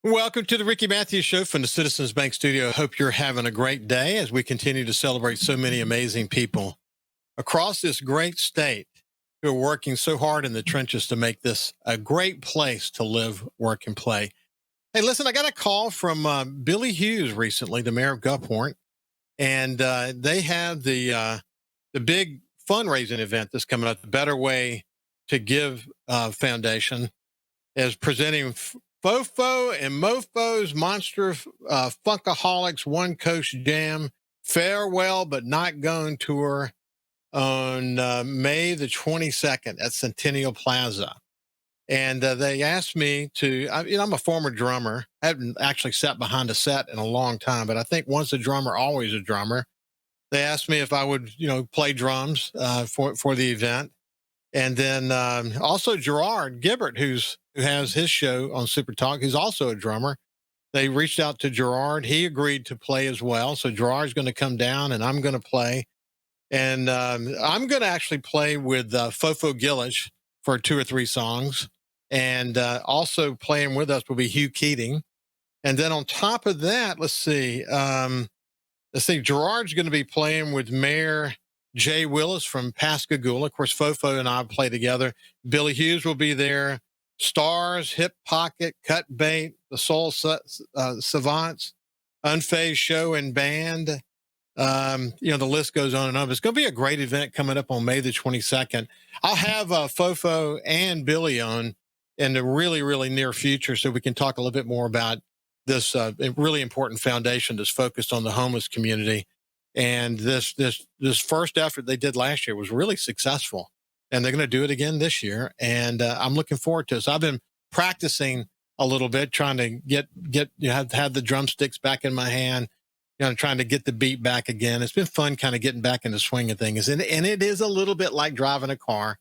Welcome to the Ricky Matthews Show from the Citizens Bank Studio. Hope you're having a great day as we continue to celebrate so many amazing people across this great state who are working so hard in the trenches to make this a great place to live, work, and play. Hey, listen, I got a call from Billy Hughes recently, the mayor of Gulfport, and they have the big fundraising event that's coming up. The Better Way to Give Foundation is presenting Fofo and Mofo's Monster Funkaholics One Coast Jam Farewell But Not Going Tour on May the 22nd at Centennial Plaza. And they asked me to, I'm a former drummer. I haven't actually sat behind a set in a long time, but I think once a drummer, always a drummer. They asked me if I would, play drums for the event. And then also Gerard Gibbert, who has his show on SuperTalk, who's also a drummer. They reached out to Gerard. He agreed to play as well. So Gerard's going to come down and I'm going to play. And I'm going to actually play with Fofo Gillish for 2 or 3 songs. And also playing with us will be Hugh Keating. And then on top of that, let's see, Gerard's going to be playing with Mayor Jay Willis from Pascagoula. Of course, Fofo and I play together. Billy Hughes will be there. Stars, Hip Pocket, Cut Bait, the Soul Savants, Unfazed Show and Band. The list goes on and on. It's going to be a great event coming up on May the 22nd. I'll have Fofo and Billy on in the really, really near future so we can talk a little bit more about this really important foundation that's focused on the homeless community. And this first effort they did last year was really successful. And they're going to do it again this year. And I'm looking forward to it. So I've been practicing a little bit, trying to have the drumsticks back in my hand, trying to get the beat back again. It's been fun kind of getting back in the swing of things. And it is a little bit like driving a car.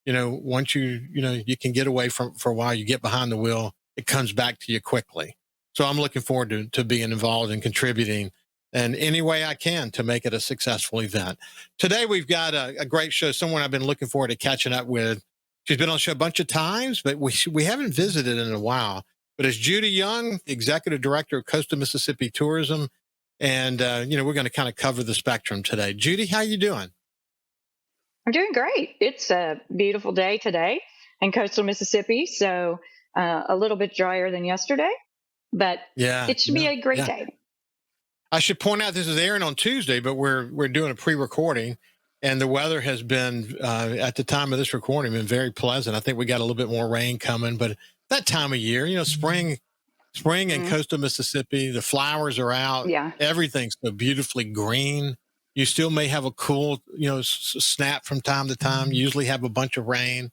Once you can get away for a while, you get behind the wheel, it comes back to you quickly. So I'm looking forward to being involved and contributing in any way I can to make it a successful event. Today, we've got a great show, someone I've been looking forward to catching up with. She's been on the show a bunch of times, but we haven't visited in a while. But it's Judy Young, Executive Director of Coastal Mississippi Tourism. And, we're going to kind of cover the spectrum today. Judy, how you doing? I'm doing great. It's a beautiful day today in coastal Mississippi, so a little bit drier than yesterday, but it should be a great day. I should point out this is airing on Tuesday, but we're doing a pre-recording, and the weather has been, at the time of this recording, been very pleasant. I think we got a little bit more rain coming, but that time of year, spring in coastal Mississippi, the flowers are out. Yeah. Everything's so beautifully green. You still may have a cool, snap from time to time. You usually have a bunch of rain,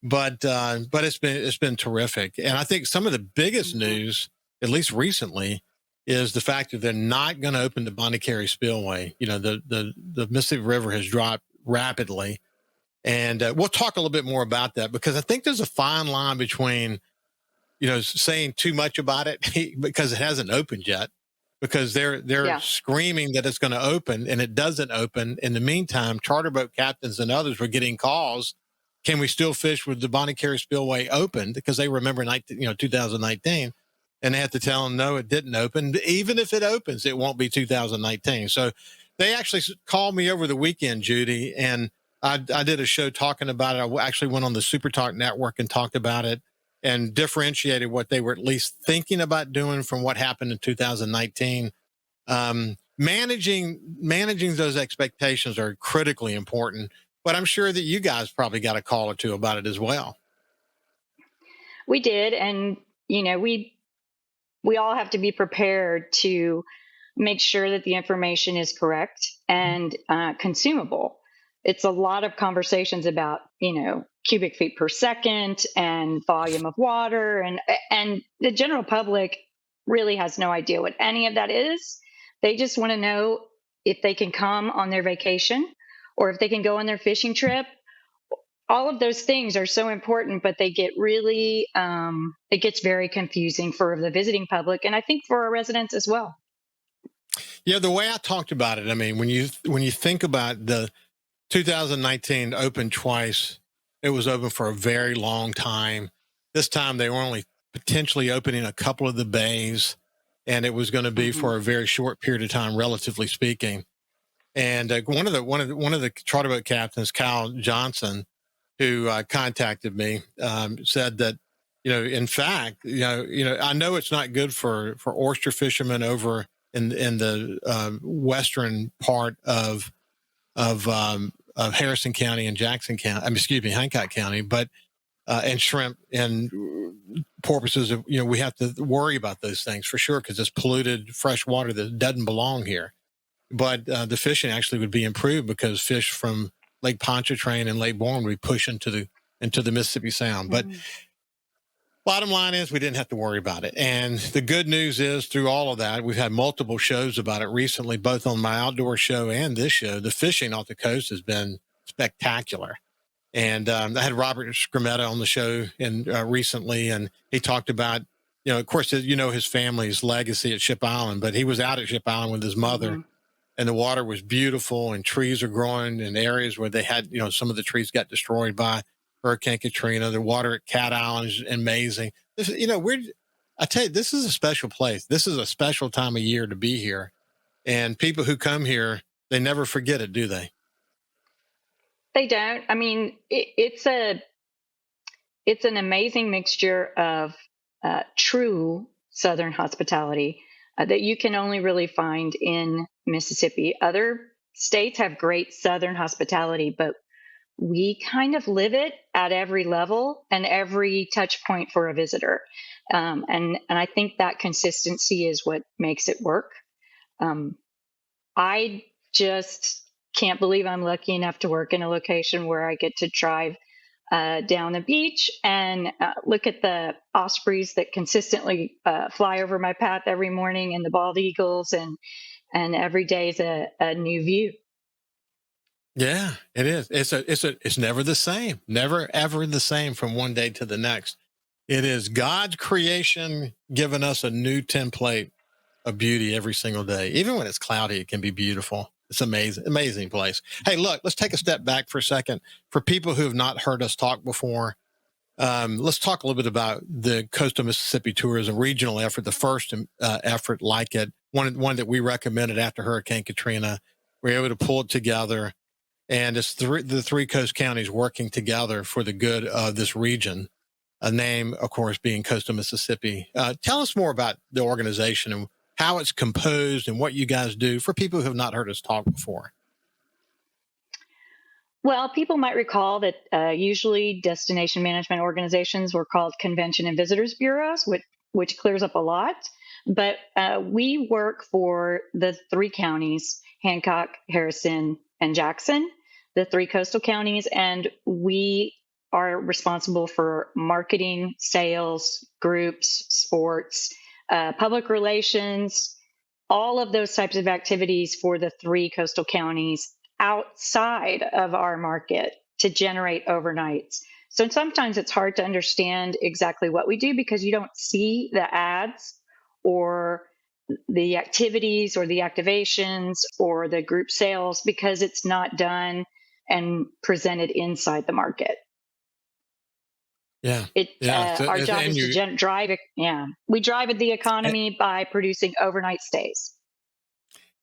but it's been terrific. And I think some of the biggest news, at least recently, is the fact that they're not going to open the Bonnet-Carré Spillway. The Mississippi River has dropped rapidly, and we'll talk a little bit more about that because I think there's a fine line between, saying too much about it because it hasn't opened yet. Because they're screaming that it's going to open and it doesn't open. In the meantime, charter boat captains and others were getting calls. Can we still fish with the Bonnet-Carré Spillway opened? Because they remember 2019, and they have to tell them, no, it didn't open. Even if it opens, it won't be 2019. So they actually called me over the weekend, Judy, and I did a show talking about it. I actually went on the SuperTalk network and talked about it and differentiated what they were at least thinking about doing from what happened in 2019. Managing those expectations are critically important, but I'm sure that you guys probably got a call or two about it as well. We did. And, we all have to be prepared to make sure that the information is correct and consumable. It's a lot of conversations about, cubic feet per second and volume of water. And the general public really has no idea what any of that is. They just want to know if they can come on their vacation or if they can go on their fishing trip. All of those things are so important, but they get really, it gets very confusing for the visiting public. And I think for our residents as well. Yeah, the way I talked about it, I mean, when you think about the 2019 opened twice, it was open for a very long time. This time they were only potentially opening a couple of the bays, and it was going to be for a very short period of time, relatively speaking. And one of the charter boat captains, Kyle Johnson, who contacted me, said that, in fact, I know it's not good for oyster fishermen over in the western part of Harrison County and Jackson County. Hancock County, but and shrimp and porpoises. We have to worry about those things for sure because it's polluted fresh water that doesn't belong here. But the fishing actually would be improved because fish from Lake Pontchartrain and Lake Borgne would be pushed into the Mississippi Sound. But bottom line is we didn't have to worry about it. And the good news is through all of that, we've had multiple shows about it recently, both on my outdoor show and this show. The fishing off the coast has been spectacular. And I had Robert Scrimetta on the show recently, and he talked about, of course, his family's legacy at Ship Island, but he was out at Ship Island with his mother. And the water was beautiful, and trees are growing in areas where they had, some of the trees got destroyed by Hurricane Katrina. The water at Cat Island is amazing. I tell you, this is a special place. This is a special time of year to be here. And people who come here, they never forget it, do they? They don't. I mean, it's an amazing mixture of true Southern hospitality that you can only really find in Mississippi. Other states have great Southern hospitality, but we kind of live it at every level and every touch point for a visitor. And I think that consistency is what makes it work. I just can't believe I'm lucky enough to work in a location where I get to drive down the beach and look at the ospreys that consistently fly over my path every morning, and the bald eagles, and every day is a new view. Yeah, it is. It's never the same. Never ever the same from one day to the next. It is God's creation giving us a new template of beauty every single day. Even when it's cloudy, it can be beautiful. It's amazing place. Hey, look, let's take a step back for a second. For people who have not heard us talk before, let's talk a little bit about the Coastal Mississippi Tourism regional effort, the first effort like it, one that we recommended after Hurricane Katrina. We were able to pull it together, and it's the three coast counties working together for the good of this region. A name, of course, being Coastal Mississippi. Tell us more about the organization and how it's composed and what you guys do for people who have not heard us talk before. Well, people might recall that usually destination management organizations were called convention and visitors bureaus, which clears up a lot. But we work for the three counties, Hancock, Harrison, and Jackson, the three coastal counties, and we are responsible for marketing, sales, groups, sports, public relations, all of those types of activities for the three coastal counties outside of our market to generate overnights. So sometimes it's hard to understand exactly what we do because you don't see the ads or the activities or the activations or the group sales because it's not done and presented inside the market. Yeah. Our job is to drive it. Yeah. We drive the economy by producing overnight stays.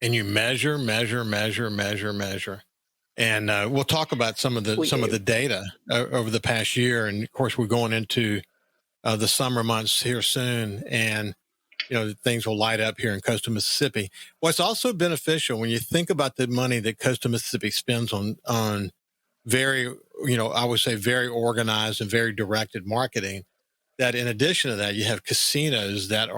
And you measure. And we'll talk about some of the data over the past year. And of course, we're going into the summer months here soon. And, things will light up here in coastal Mississippi. What's also beneficial when you think about the money that coastal Mississippi spends on very, I would say very organized and very directed marketing, that in addition to that, you have casinos that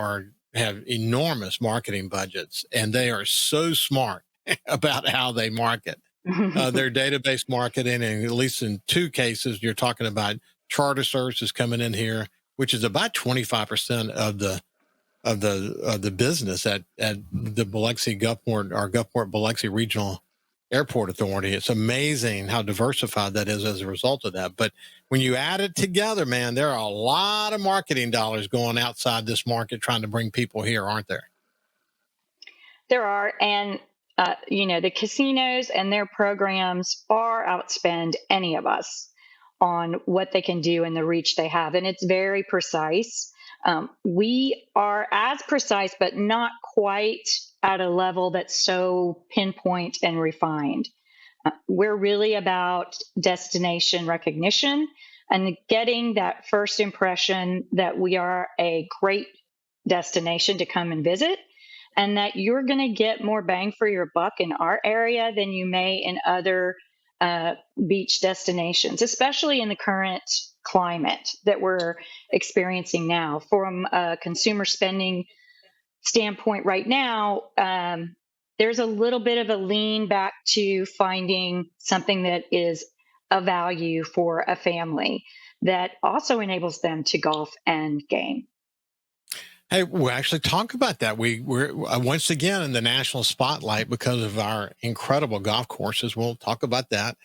have enormous marketing budgets, and they are so smart about how they market. Their database marketing, and at least in two cases, you're talking about charter services coming in here, which is about 25% of the business at the Biloxi Gulfport or Gulfport Biloxi Regional Airport Authority. It's amazing how diversified that is as a result of that. But when you add it together, man, there are a lot of marketing dollars going outside this market trying to bring people here, aren't there? There are. And, the casinos and their programs far outspend any of us on what they can do and the reach they have. And it's very precise. We are as precise, but not quite at a level that's so pinpoint and refined. We're really about destination recognition and getting that first impression that we are a great destination to come and visit, and that you're going to get more bang for your buck in our area than you may in other beach destinations, especially in the current climate that we're experiencing now. From a consumer spending standpoint right now, there's a little bit of a lean back to finding something that is a value for a family that also enables them to golf and game. Hey, we'll actually talk about that. We're once again in the national spotlight because of our incredible golf courses. We'll talk about that.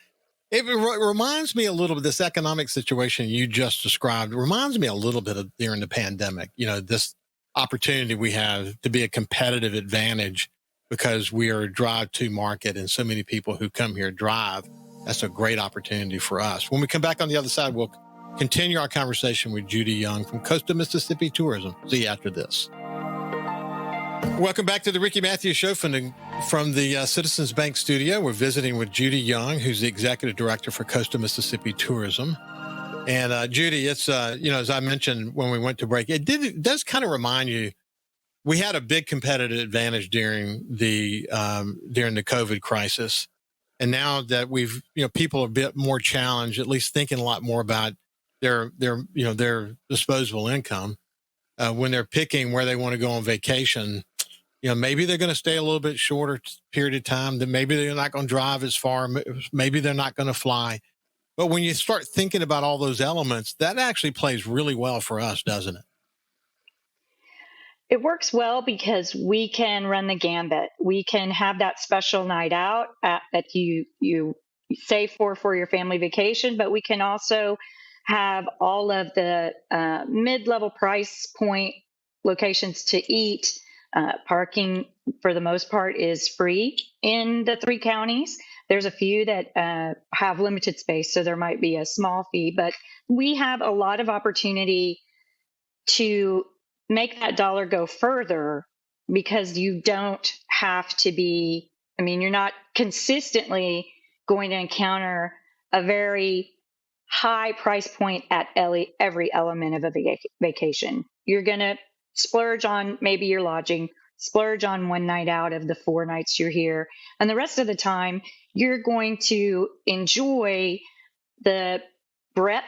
It reminds me a little bit, this economic situation you just described reminds me a little bit of during the pandemic. This opportunity we have to be a competitive advantage because we are a drive-to market and so many people who come here drive. That's a great opportunity for us. When we come back on the other side, we'll continue our conversation with Judy Young from Coastal Mississippi Tourism. See you after this. Welcome back to the Ricky Matthews Show from the Citizens Bank studio. We're visiting with Judy Young, who's the Executive Director for Coastal Mississippi Tourism. And Judy, it's, as I mentioned when we went to break, it does kind of remind you, we had a big competitive advantage during the COVID crisis. And now that people are a bit more challenged, at least thinking a lot more about their disposable income when they're picking where they want to go on vacation. Maybe they're going to stay a little bit shorter period of time. That maybe they're not going to drive as far. Maybe they're not going to fly. But when you start thinking about all those elements, that actually plays really well for us, doesn't it? It works well because we can run the gambit. We can have that special night out that you save for your family vacation, but we can also have all of the mid-level price point locations to eat. Parking, for the most part, is free in the 3 counties. There's a few that have limited space, so there might be a small fee, but we have a lot of opportunity to make that dollar go further because you don't have to be, you're not consistently going to encounter a very high price point at every element of a vacation. You're going to splurge on maybe your lodging, splurge on one night out of the 4 nights you're here. And the rest of the time, you're going to enjoy the breadth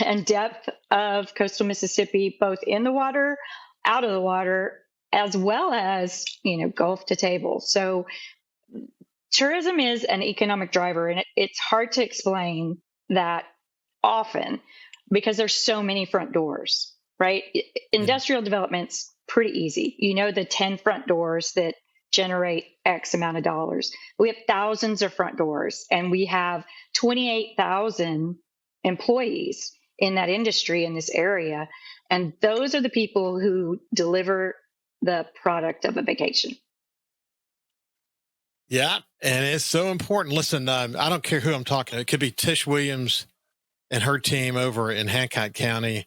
and depth of coastal Mississippi, both in the water, out of the water, as well as, Gulf to table. So tourism is an economic driver, and it's hard to explain that often because there's so many front doors, right? Industrial development's pretty easy. The 10 front doors that generate X amount of dollars. We have thousands of front doors, and we have 28,000 employees in that industry in this area. And those are the people who deliver the product of a vacation. Yeah. And it's so important. Listen, I don't care who I'm talking to. It could be Tish Williams and her team over in Hancock County.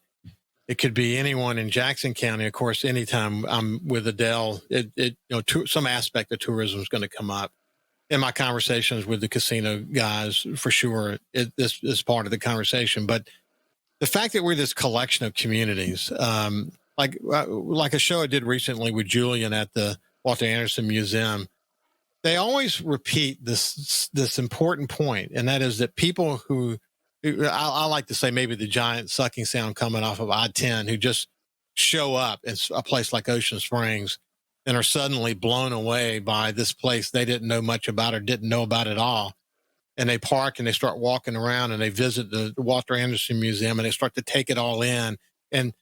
It could be anyone in Jackson County. Of course, anytime I'm with Adele, some aspect of tourism is going to come up in my conversations with the casino guys. For sure, this is part of the conversation. But the fact that we're this collection of communities, like a show I did recently with Julian at the Walter Anderson Museum, they always repeat this important point, and that is that people who I like to say maybe the giant sucking sound coming off of I-10 who just show up in a place like Ocean Springs and are suddenly blown away by this place they didn't know much about or didn't know about at all. And they park and they start walking around and they visit the Walter Anderson Museum and they start to take it all in. And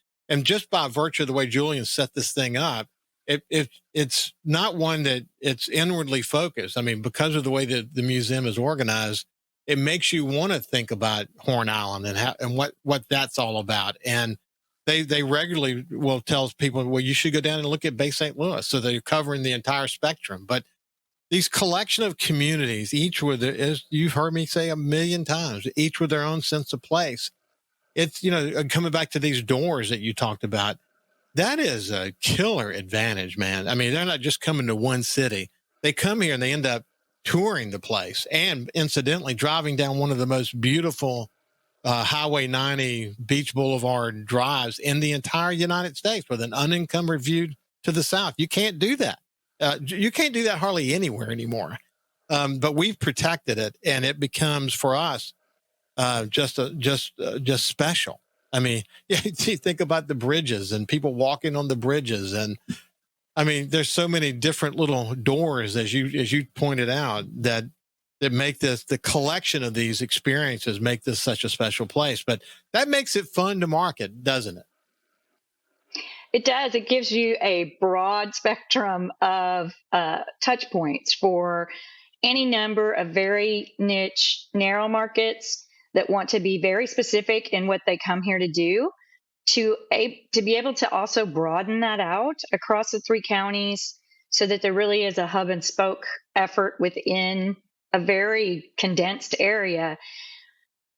just by virtue of the way Julian set this thing up, it's not one that it's inwardly focused. Because of the way that the museum is organized, it makes you want to think about Horn Island and what that's all about. And they regularly will tell people, well, you should go down and look at Bay St. Louis. So they're covering the entire spectrum. But these collection of communities, each with as you've heard me say 1 million times, each with their own sense of place. It's, coming back to these doors that you talked about. That is a killer advantage, man. I mean, they're not just coming to one city. They come here and they end up touring the place and incidentally driving down one of the most beautiful Highway 90 Beach Boulevard drives in the entire United States with an unencumbered view to the south. You can't do that. You can't do that hardly anywhere anymore. But we've protected it, and it becomes for us just special. I mean, yeah, you think about the bridges and people walking on the bridges, and I mean, there's so many different little doors, as you pointed out, that make this, the collection of these experiences make this such a special place. But that makes it fun to market, doesn't it? It does. It gives you a broad spectrum of touch points for any number of very niche, narrow markets that want to be very specific in what they come here to do, to be able to also broaden that out across the 3 counties so that there really is a hub and spoke effort within a very condensed area.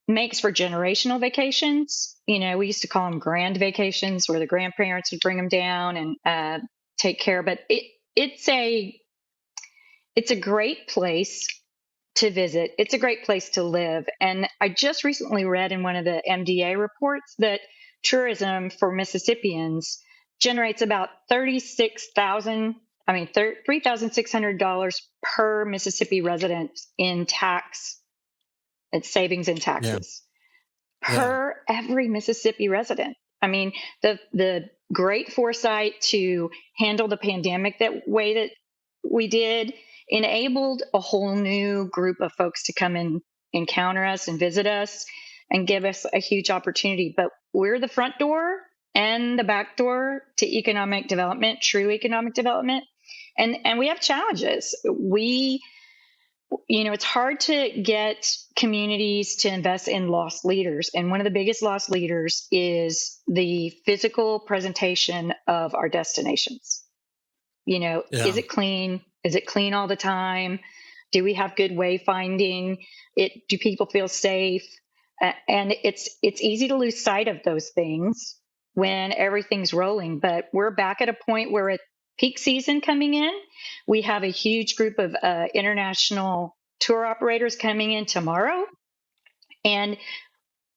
Makes for generational vacations. We used to call them grand vacations, where the grandparents would bring them down and take care. But it's a great place to visit. It's a great place to live. And I just recently read in one of the MDA reports that tourism for Mississippians generates about $3,600 per Mississippi resident in tax and savings and taxes per every Mississippi resident. I mean, the great foresight to handle the pandemic that way that we did enabled a whole new group of folks to come and encounter us and visit us and give us a huge opportunity. But we're the front door and the back door to economic development, true economic development. And we have challenges. It's hard to get communities to invest in lost leaders. And one of the biggest lost leaders is the physical presentation of our destinations. Is it clean? Is it clean all the time? Do we have good wayfinding? Do people feel safe? And it's easy to lose sight of those things when everything's rolling. But we're back at a point where at peak season coming in, we have a huge group of international tour operators coming in tomorrow. And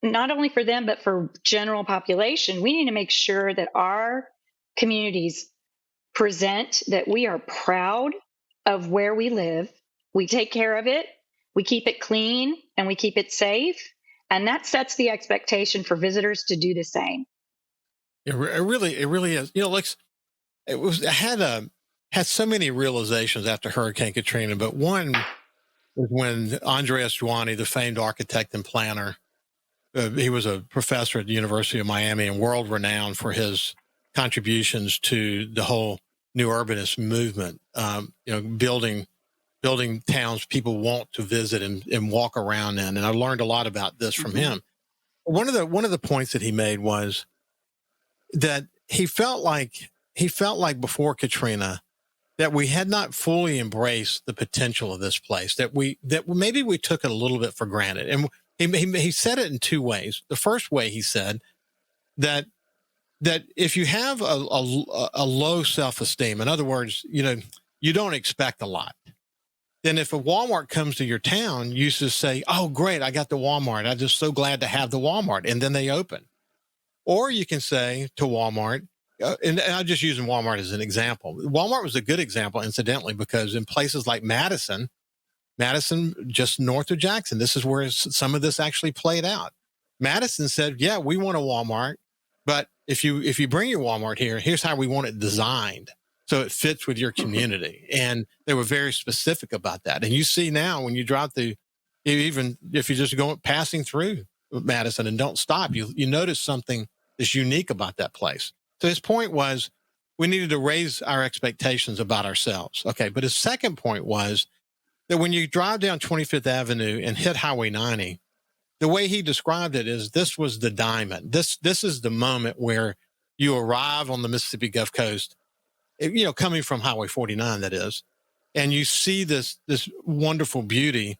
not only for them, but for general population, we need to make sure that our communities present that we are proud of where we live. We take care of it. We keep it clean and we keep it safe. And that sets the expectation for visitors to do the same. It really is. I had so many realizations after Hurricane Katrina, but one was when Andres Juani, the famed architect and planner, he was a professor at the University of Miami and world renowned for his contributions to the whole new urbanist movement. Building towns people want to visit and walk around in. And I learned a lot about this from him. One of the points that he made was that he felt like before Katrina that we had not fully embraced the potential of this place, that maybe we took it a little bit for granted. And he said it in 2 ways. The first way, he said that if you have a low self-esteem, in other words, you don't expect a lot, then if a Walmart comes to your town, you just say, oh, great, I got the Walmart. I'm just so glad to have the Walmart. And then they open. Or you can say to Walmart, and I'm just using Walmart as an example. Walmart was a good example, incidentally, because in places like Madison, just north of Jackson, this is where some of this actually played out. Madison said, yeah, we want a Walmart, but if you bring your Walmart here, here's how we want it designed so it fits with your community. And they were very specific about that. And you see now when you drive through, even if you're just passing through Madison and don't stop, you notice something that's unique about that place. So his point was we needed to raise our expectations about ourselves. Okay. But his second point was that when you drive down 25th Avenue and hit Highway 90, the way he described it is this was the diamond. This is the moment where you arrive on the Mississippi Gulf Coast, coming from Highway 49, that is, and you see this wonderful beauty.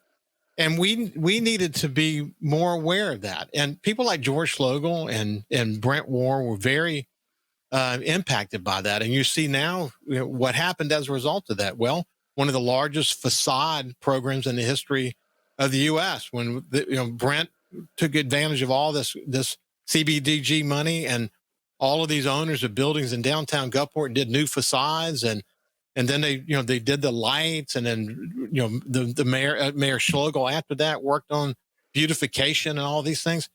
And we needed to be more aware of that. And people like George Schlogel and Brent War were very impacted by that. And you see now what happened as a result of that. Well, one of the largest facade programs in the history of the U.S. when Brent took advantage of all this CBDG money, and all of these owners of buildings in downtown Gulfport did new facades, and then they did the lights, and then the Mayor Schlegel after that worked on beautification and all these things.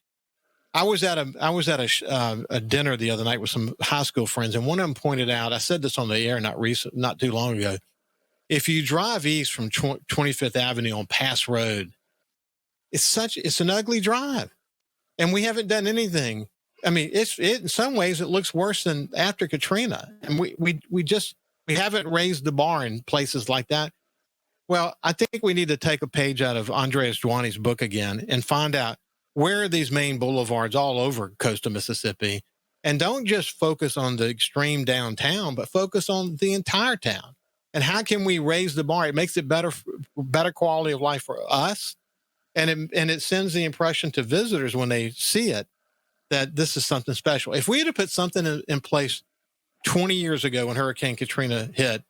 I was at a dinner the other night with some high school friends, and one of them pointed out, I said this on the air not too long ago, if you drive east from 25th Avenue on Pass Road, it's an ugly drive, and we haven't done anything. I mean, it in some ways it looks worse than after Katrina, and we haven't raised the bar in places like that. Well, I think we need to take a page out of Andreas Dwani's book again and find out where are these main boulevards all over coastal Mississippi, and don't just focus on the extreme downtown, but focus on the entire town. And how can we raise the bar? It makes it better quality of life for us, and it sends the impression to visitors when they see it that this is something special. If we had to put something in place 20 years ago when Hurricane Katrina hit,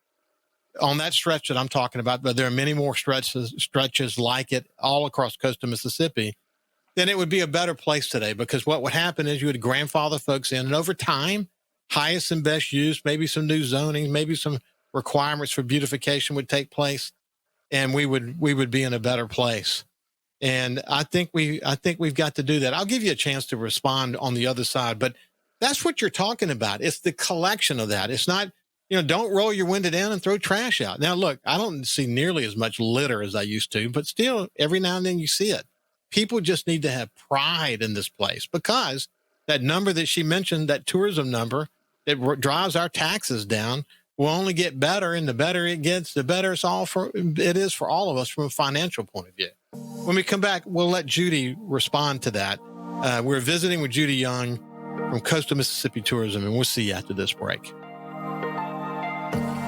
on that stretch that I'm talking about, but there are many more stretches like it all across coastal Mississippi, then it would be a better place today, because what would happen is you would grandfather folks in, and over time, highest and best use, maybe some new zoning, maybe some requirements for beautification would take place, and we would be in a better place. And I think we've got to do that. I'll give you a chance to respond on the other side, but that's what you're talking about. It's the collection of that. It's not, don't roll your window down and throw trash out. Now, look, I don't see nearly as much litter as I used to, but still, every now and then you see it. People just need to have pride in this place, because that number that she mentioned, that tourism number that drives our taxes down, will only get better. And the better it gets, the better it is for all of us from a financial point of view. When we come back, we'll let Judy respond to that. We're visiting with Judy Young from Coastal Mississippi Tourism, and we'll see you after this break.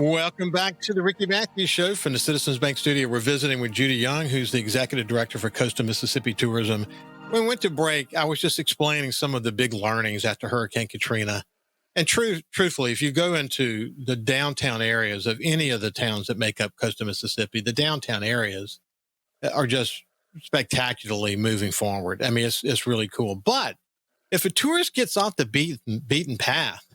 Welcome back to the Ricky Matthews Show from the Citizens Bank Studio. We're visiting with Judy Young, who's the Executive Director for Coastal Mississippi Tourism. When we went to break, I was just explaining some of the big learnings after Hurricane Katrina. And truthfully, if you go into the downtown areas of any of the towns that make up coastal Mississippi, the downtown areas are just spectacularly moving forward. I mean, it's really cool. But if a tourist gets off the beaten path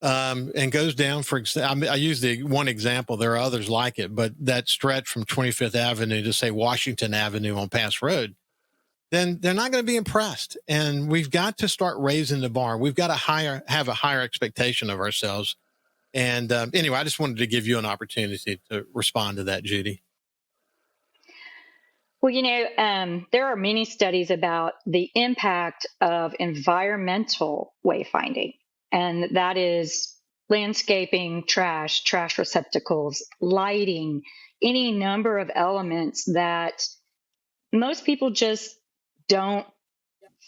and goes down, I use the one example, there are others like it, but that stretch from 25th Avenue to, say, Washington Avenue on Pass Road, then they're not going to be impressed. And we've got to start raising the bar. We've got to have a higher expectation of ourselves. And anyway, I just wanted to give you an opportunity to respond to that, Judy. Well, there are many studies about the impact of environmental wayfinding, and that is landscaping, trash receptacles, lighting, any number of elements that most people just don't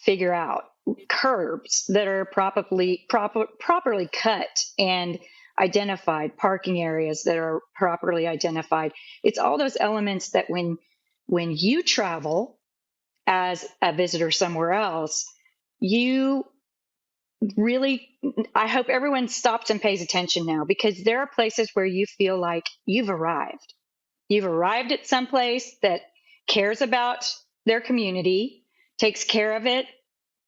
figure out. Curbs that are properly cut and identified, parking areas that are properly identified. It's all those elements that when you travel as a visitor somewhere else, you really, I hope everyone stops and pays attention now, because there are places where you feel like you've arrived. You've arrived at some place that cares about their community, takes care of it,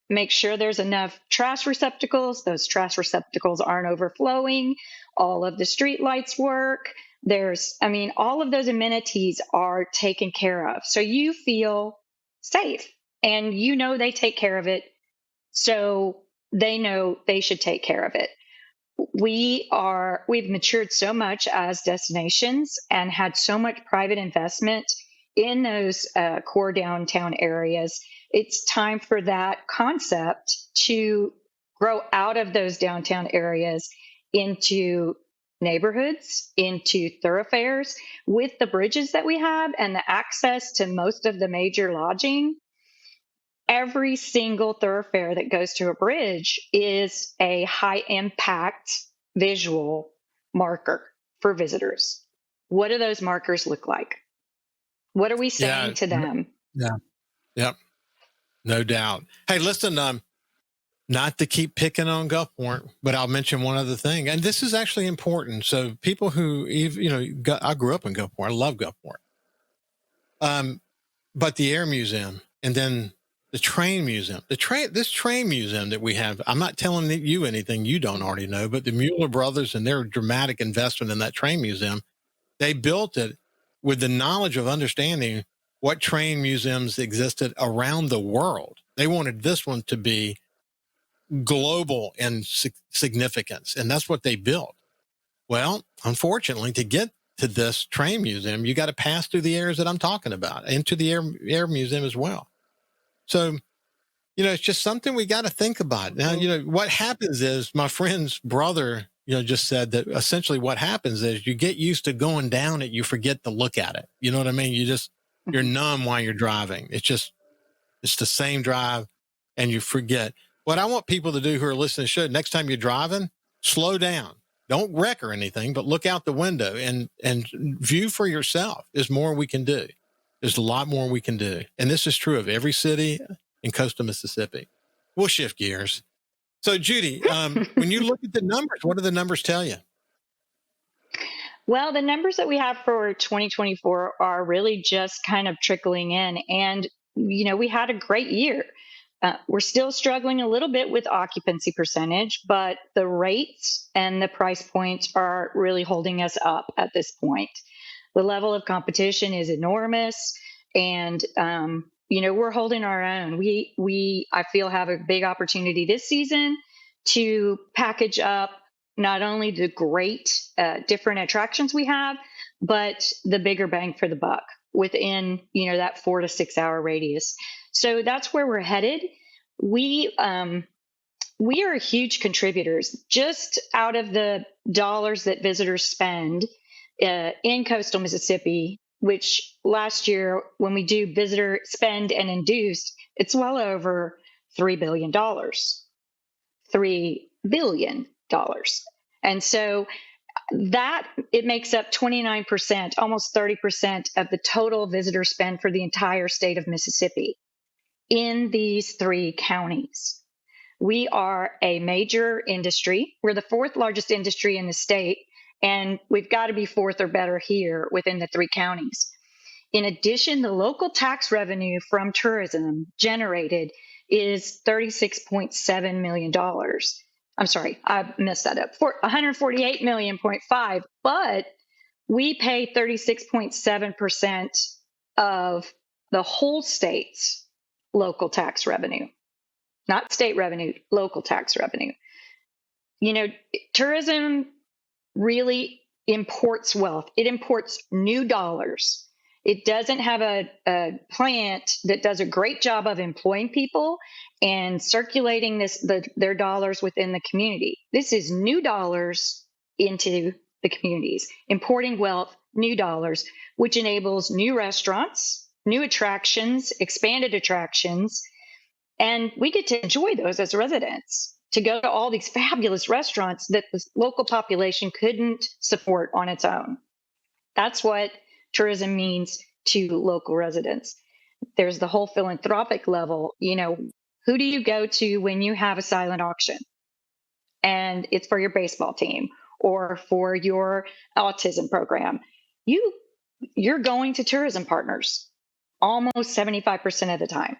makes sure there's enough trash receptacles. Those trash receptacles aren't overflowing. All of the street lights work. All of those amenities are taken care of. So you feel safe, and they take care of it. So they know they should take care of it. We've matured so much as destinations and had so much private investment in those core downtown areas. It's time for that concept to grow out of those downtown areas into neighborhoods, into thoroughfares. With the bridges that we have and the access to most of the major lodging, every single thoroughfare that goes to a bridge is a high impact visual marker for visitors. What do those markers look like? What are we saying to them? Yeah. Yep. No doubt. Hey, listen, Not to keep picking on Gulfport, but I'll mention one other thing. And this is actually important. So people who, I grew up in Gulfport. I love Gulfport. But the Air Museum and then the Train Museum, this train museum that we have, I'm not telling you anything you don't already know, but the Mueller brothers and their dramatic investment in that train museum, they built it with the knowledge of understanding what train museums existed around the world. They wanted this one to be global in significance, and that's what they built. Well, unfortunately, to get to this train museum, you got to pass through the areas that I'm talking about, into the air museum as well. So, it's just something we got to think about. Now, what happens is my friend's brother, just said that essentially what happens is you get used to going down it, you forget to look at it. You know what I mean? You're numb while you're driving. It's the same drive and you forget. What I want people to do who are listening to the show, next time you're driving, slow down. Don't wreck or anything, but look out the window and view for yourself. There's more we can do. There's a lot more we can do. And this is true of every city in coastal Mississippi. We'll shift gears. So, Judy, when you look at the numbers, what do the numbers tell you? Well, the numbers that we have for 2024 are really just kind of trickling in. And, we had a great year. We're still struggling a little bit with occupancy percentage, but the rates and the price points are really holding us up at this point. The level of competition is enormous, and we're holding our own. We I feel have a big opportunity this season to package up not only the great different attractions we have, but the bigger bang for the buck within that 4 to 6 hour radius. So that's where we're headed. We are huge contributors. Just out of the dollars that visitors spend in coastal Mississippi, which last year when we do visitor spend and induced, it's well over $3 billion. $3 billion. And so that it makes up 29%, almost 30% of the total visitor spend for the entire state of Mississippi in these 3 counties. We are a major industry. We're the 4th largest industry in the state, and we've got to be 4th or better here within the 3 counties. In addition, the local tax revenue from tourism generated is $36.7 million. I'm sorry, I messed that up. For $148.5 million, but we pay 36.7% of the whole state's local tax revenue, not state revenue, local tax revenue. Tourism really imports wealth. It imports new dollars. It doesn't have a plant that does a great job of employing people and circulating their dollars within the community. This is new dollars into the communities, importing wealth, new dollars, which enables new restaurants, new attractions, expanded attractions, and we get to enjoy those as residents, to go to all these fabulous restaurants that the local population couldn't support on its own. That's what tourism means to local residents. There's the whole philanthropic level. Who do you go to when you have a silent auction? And it's for your baseball team or for your autism program. You're going to tourism partners almost 75% of the time.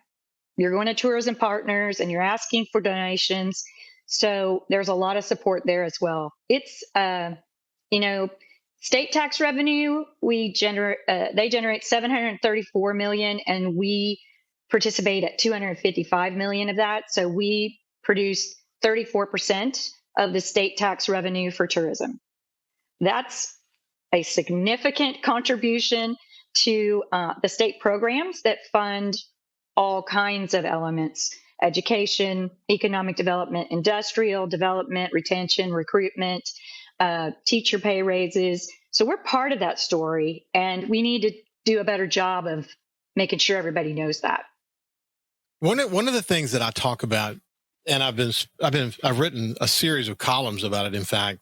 You're going to tourism partners and you're asking for donations. So there's a lot of support there as well. It's, state tax revenue, they generate $734 million, and we participate at $255 million of that. So we produce 34% of the state tax revenue for tourism. That's a significant contribution to the state programs that fund all kinds of elements: education, economic development, industrial development, retention, recruitment, teacher pay raises. So we're part of that story, and we need to do a better job of making sure everybody knows that. One of the things that I talk about, and I've written a series of columns about it, in fact,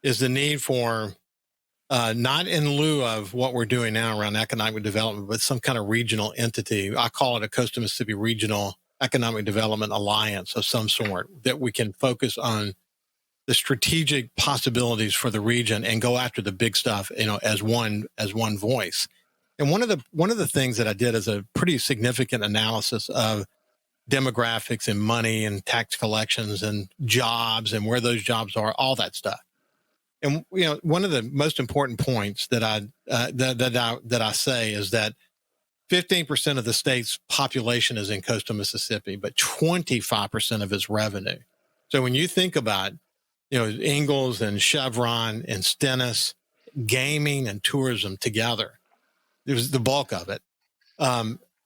is the need for not in lieu of what we're doing now around economic development, but some kind of regional entity. I call it a Coastal Mississippi Regional economic development alliance of some sort that we can focus on the strategic possibilities for the region and go after the big stuff, as one voice. And one of the things that I did is a pretty significant analysis of demographics and money and tax collections and jobs and where those jobs are, all that stuff. And one of the most important points that I say is that 15% of the state's population is in coastal Mississippi, but 25% of its revenue. So when you think about, Ingalls and Chevron and Stennis, gaming and tourism together, there's the bulk of it.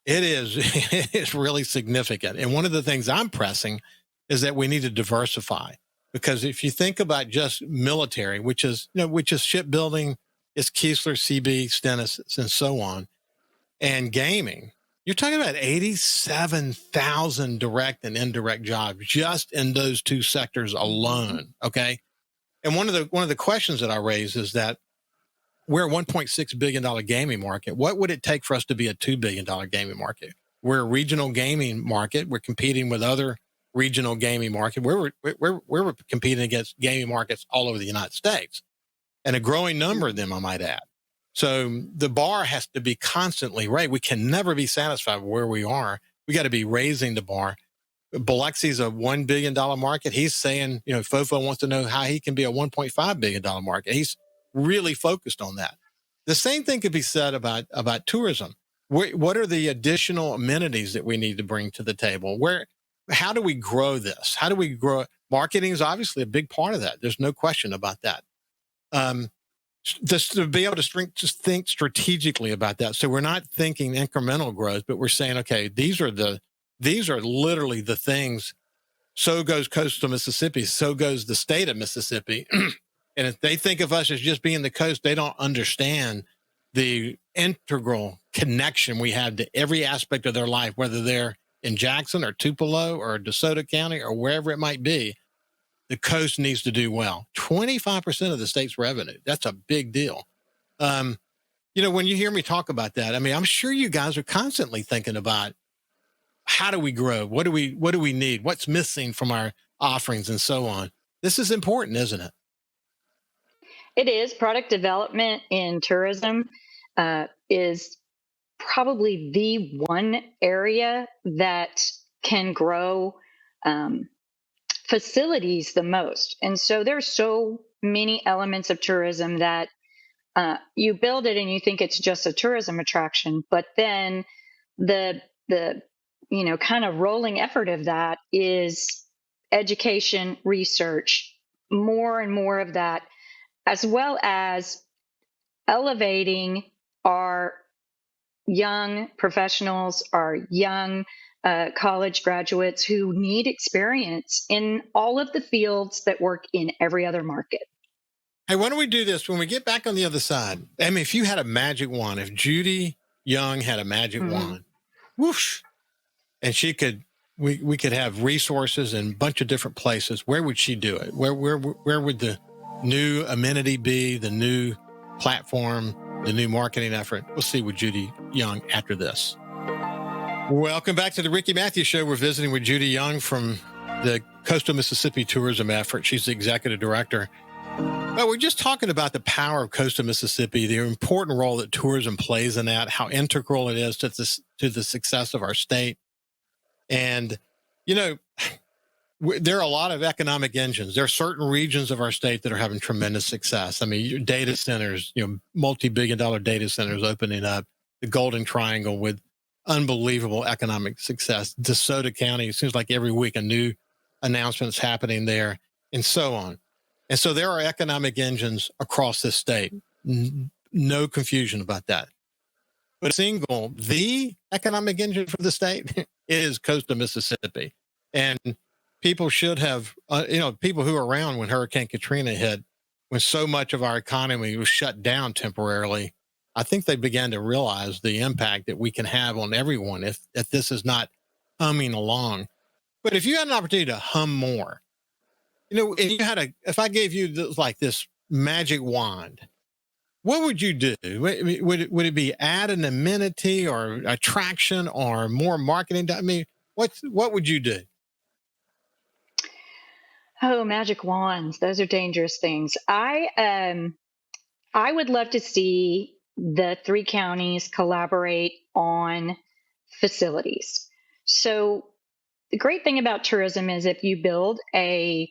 It is really significant. And one of the things I'm pressing is that we need to diversify, because if you think about just military, which is shipbuilding, it's Keesler, CB, Stennis, and so on, and gaming, you're talking about 87,000 direct and indirect jobs just in those two sectors alone. Okay. And one of the questions that I raise is that we're a $1.6 billion gaming market. What would it take for us to be a $2 billion gaming market? We're a regional gaming market. We're competing with other regional gaming markets. We're competing against gaming markets all over the United States, and a growing number of them, I might add. So the bar has to be constantly raised. We can never be satisfied with where we are. We got to be raising the bar. Biloxi's a $1 billion market. He's saying, Fofo wants to know how he can be a $1.5 billion market. He's really focused on that. The same thing could be said about tourism. What are the additional amenities that we need to bring to the table? How do we grow this? How do we grow it? Marketing is obviously a big part of that. There's no question about that. Just to be able to think strategically about that. So we're not thinking incremental growth, but we're saying, okay, these are literally the things. So goes coastal Mississippi. So goes the state of Mississippi. And if they think of us as just being the coast, they don't understand the integral connection we have to every aspect of their life, whether they're in Jackson or Tupelo or DeSoto County or wherever it might be. The coast needs to do well. 25% of the state's revenue. That's a big deal. When you hear me talk about that, I mean, I'm sure you guys are constantly thinking about how do we grow? What do we need? What's missing from our offerings and so on? This is important, isn't it? It is. Product development in tourism is probably the one area that can grow facilities the most. And so there's so many elements of tourism that you build it and you think it's just a tourism attraction, but then the kind of rolling effort of that is education, research, more and more of that, as well as elevating our young professionals, our young college graduates who need experience in all of the fields that work in every other market. Hey, why don't we do this when we get back on the other side? I mean, if you had a magic wand, if Judy Young had a magic wand, whoosh, and we could have resources in a bunch of different places, where would she do it? Where would the new amenity be, the new platform, the new marketing effort? We'll see with Judy Young after this. Welcome back to the Ricky Matthews Show. We're visiting with Judy Young from the Coastal Mississippi Tourism Effort. She's the executive director. But we're just talking about the power of coastal Mississippi, the important role that tourism plays in that, how integral it is to the success of our state. And, there are a lot of economic engines. There are certain regions of our state that are having tremendous success. I mean, your data centers, multi-billion-dollar data centers opening up, the Golden Triangle with unbelievable economic success. DeSoto County, it seems like every week a new announcement is happening there, and so on. And so there are economic engines across this state. No confusion about that. But the economic engine for the state is coastal Mississippi. And people should have, people who were around when Hurricane Katrina hit, when so much of our economy was shut down temporarily, I think they began to realize the impact that we can have on everyone if this is not humming along. But if you had an opportunity to hum more, if I gave you this magic wand, what would you do? Would it be add an amenity or attraction or more marketing? I mean, What would you do? Oh, magic wands. Those are dangerous things. I would love to see the three counties collaborate on facilities. So the great thing about tourism is if you build a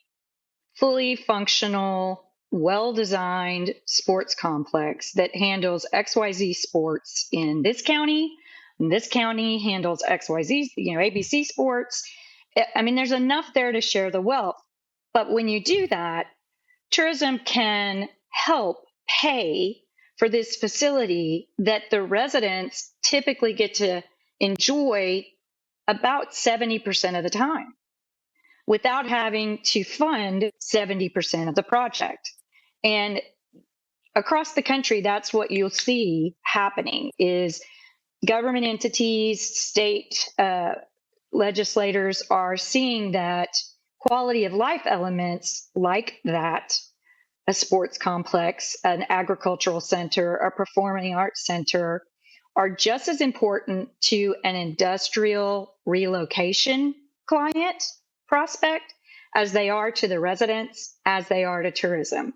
fully functional, well-designed sports complex that handles XYZ sports in this county, and this county handles XYZ, ABC sports. I mean, there's enough there to share the wealth. But when you do that, tourism can help pay for this facility that the residents typically get to enjoy about 70% of the time without having to fund 70% of the project. And across the country, that's what you'll see happening is government entities, state legislators are seeing that quality of life elements like that, a sports complex, an agricultural center, a performing arts center, are just as important to an industrial relocation client prospect as they are to the residents, as they are to tourism.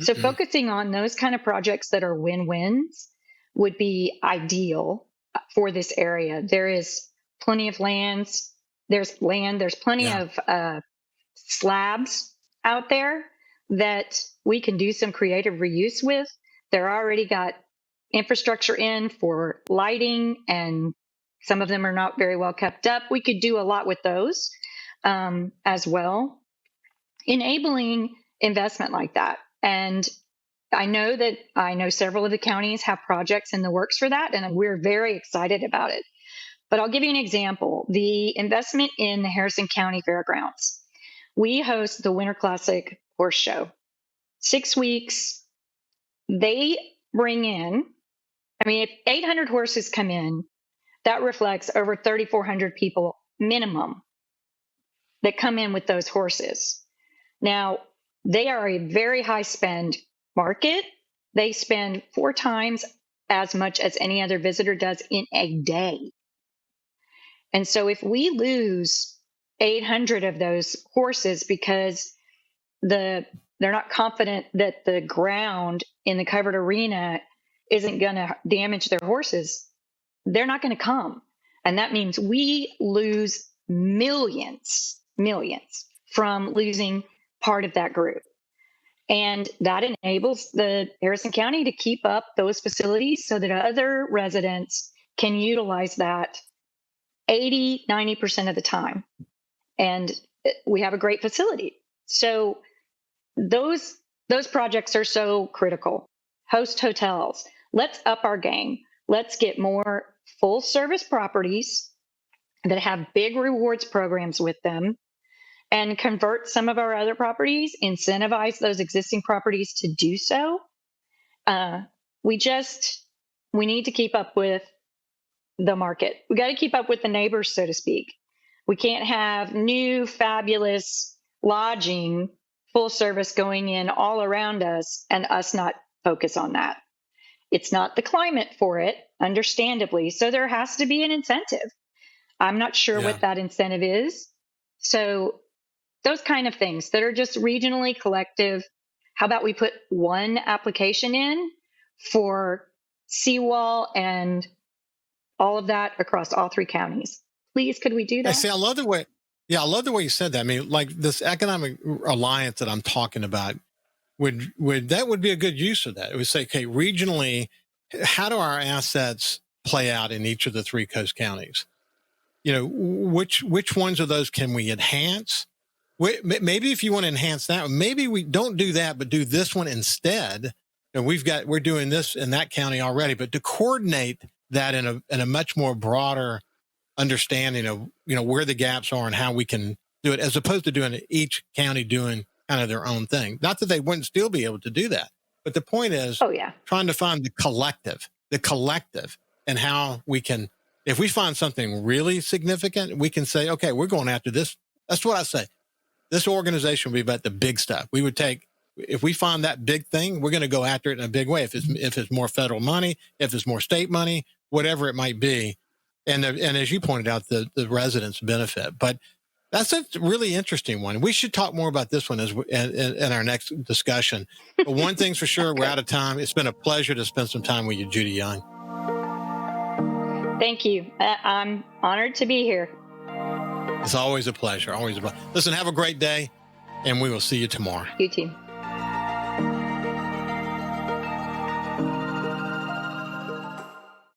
So focusing on those kind of projects that are win-wins would be ideal for this area. There is plenty of lands. There's plenty of slabs out there that we can do some creative reuse with. They're already got infrastructure in for lighting, and some of them are not very well kept up. We could do a lot with those as well, enabling investment like that. And I know several of the counties have projects in the works for that, and we're very excited about it. But I'll give you an example. The investment in the Harrison County Fairgrounds. We host the Winter Classic Horse Show. 6 weeks. They bring in, if 800 horses come in, that reflects over 3,400 people minimum that come in with those horses. Now, they are a very high spend market. They spend 4 times as much as any other visitor does in a day. And so if we lose 800 of those horses because they're not confident that the ground in the covered arena isn't going to damage their horses, they're not going to come. And that means we lose millions from losing part of that group. And that enables the Harrison County to keep up those facilities so that other residents can utilize that 80-90% of the time. And we have a great facility. So those projects are so critical. Host hotels. Let's up our game. Let's get more full service properties that have big rewards programs with them, and convert some of our other properties, incentivize those existing properties to do so. We need to keep up with the market. We got to keep up with the neighbors, so to speak. We can't have new fabulous lodging, full service going in all around us and us not focus on that. It's not the climate for it, understandably. So there has to be an incentive. I'm not sure what that incentive is. So those kind of things that are just regionally collective. How about we put one application in for seawall and all of that across all 3 counties? Please, could we do that? I see. I love the way you said that. I mean, like this economic alliance that I'm talking about would be a good use of that. It would say, okay, regionally, how do our assets play out in each of the 3 coast counties? Which ones of those can we enhance? Maybe if you want to enhance that, maybe we don't do that, but do this one instead. And we're doing this in that county already, but to coordinate that in a much more broader understanding of, where the gaps are and how we can do it, as opposed to doing each county doing kind of their own thing. Not that they wouldn't still be able to do that, but the point is trying to find the collective and how we can, if we find something really significant, we can say, okay, we're going after this. That's what I say. This organization will be about the big stuff. We would take, if we find that big thing, we're going to go after it in a big way. If it's more federal money, if it's more state money, whatever it might be, And as you pointed out, the residents benefit. But that's a really interesting one. We should talk more about this one in our next discussion. But one thing's for sure, we're out of time. It's been a pleasure to spend some time with you, Judy Young. Thank you. I'm honored to be here. It's always a pleasure. Always a pleasure. Listen, have a great day, and we will see you tomorrow. You too.